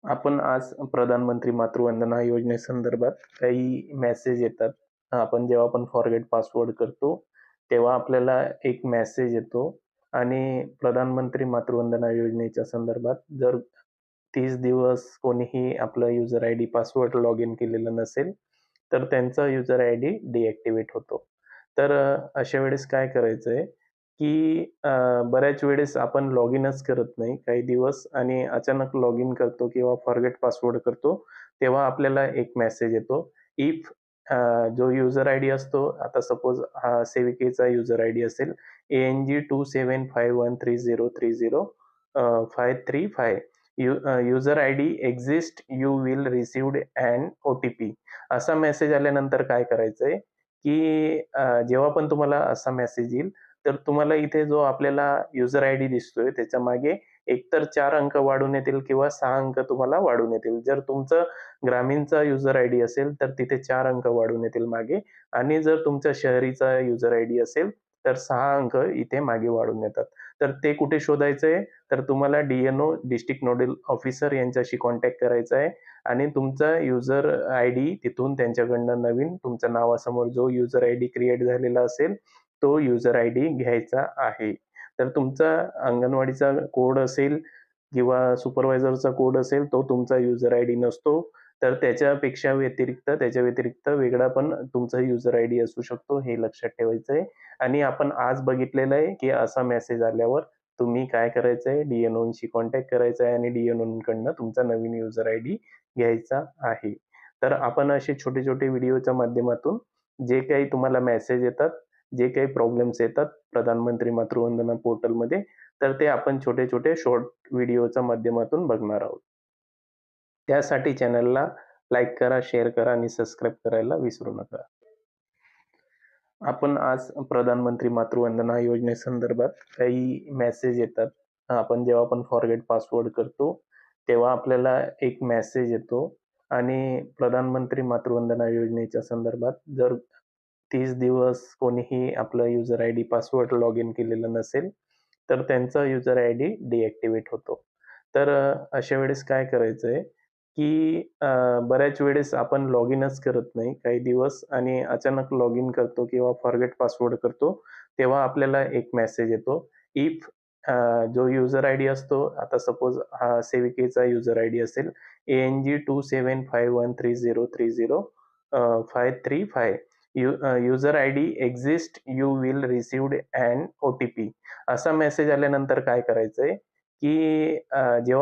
आपण आज प्रधानमंत्री मातृवंदना योजनेसंदर्भात काही मेसेज येतात. आपण जेव्हा आपण फॉरगेट पासवर्ड करतो, तेव्हा आपल्याला एक मेसेज येतो आणि प्रधानमंत्री मातृवंदना योजनेच्या संदर्भात जर 30 दिवस कोणीही आपलं user ID password log in केलेलं नसेल, तर त्यांचा युजर आयडी डिॲक्टिव्हेट होतो. तर अशा वेळेस काय करायचंय, की बऱ्याच वेळेस आपण लॉग इनच करत नाही काही दिवस आणि अचानक लॉग इन करतो किंवा फॉरगेट पासवर्ड करतो, तेव्हा आपल्याला एक मेसेज येतो. इफ जो युजर आयडी असतो, आता सपोज हा सेविकेचा युजर आयडी असेल ANG27513030 535 user ID exist you will received an OTP असा मेसेज आल्यानंतर काय करायचंय, की जेव्हा पण तुम्हाला असा मेसेज येईल, तर तुम्हाला इथे जो आपल्याला युजर आयडी दिसतोय त्याच्या मागे एकतर 4 अंक वाढून येतील किंवा 6 अंक तुम्हाला वाढून येतील. जर तुमचं ग्रामीणचा युजर आयडी असेल, तर तिथे 4 अंक वाढून येतील मागे आणि जर तुमच्या शहरीचा युजर आयडी असेल, तर 6 अंक इथे मागे वाढून येतात. तर ते कुठे शोधायचंय? तर तुम्हाला डी-एन-ओ डिस्ट्रिक्ट नोडल ऑफिसर यांच्याशी कॉन्टॅक्ट करायचा आहे आणि तुमचा युजर आयडी तिथून त्यांच्याकडनं नवीन तुमच्या नावासमोर जो युजर आयडी क्रिएट झालेला असेल, तो युजर आयडी घ्यायचा आहे. तर तुमचा अंगणवाडीचा कोड असेल किंवा सुपरवायझरचा कोड असेल, तो तुमचा युजर आयडी नसतो. तर त्याच्या व्यतिरिक्त वेगळा पण तुमचा युजर आयडी असू शकतो, हे लक्षात ठेवायचं आहे. आणि आपण आज बघितलेलं आहे, की असा मेसेज आल्यावर तुम्ही काय करायचं आहे, डी-एन-ओशी कॉन्टॅक्ट करायचा आहे आणि डी-एन-ओकडनं तुमचा नवीन युजर आयडी घ्यायचा आहे. तर आपण असे छोटे-छोटे व्हिडिओच्या माध्यमातून जे काही तुम्हाला मेसेज येतात, जे काही प्रॉब्लेम्स येतात प्रधानमंत्री मातृवंदना पोर्टलमध्ये, तर ते आपण छोटे-छोटे शॉर्ट व्हिडिओच्या माध्यमातून बघणार आहोत. त्यासाठी चॅनलला लाईक करा, शेअर करा आणि सबस्क्राईब करायला विसरू नका. आपण आज प्रधानमंत्री मातृवंदना योजनेसंदर्भात काही मेसेज येतात. आपण जेव्हा आपण फॉरगेट पासवर्ड करतो, तेव्हा आपल्याला एक मेसेज येतो आणि प्रधानमंत्री मातृवंदना योजनेच्या संदर्भात जर 30 दिवस कोणीही आपलं user ID password log in केलेलं नसेल, तर त्यांचा युजर आयडी डिॲक्टिव्हेट होतो. तर अशा वेळेस काय करायचंय, की बऱ्याच वेळेस आपण लॉग इनच करत नाही काही दिवस आणि अचानक लॉग इन करतो किंवा फॉरगेट पासवर्ड करतो, तेव्हा आपल्याला एक मेसेज येतो. इफ जो युजर आयडी असतो, आता सपोज हा सेविकेचा युजर आयडी असेल ANG27513030 535 user ID exist you will received an OTP असा मेसेज आल्यानंतर काय करायचंय, की जेव्हा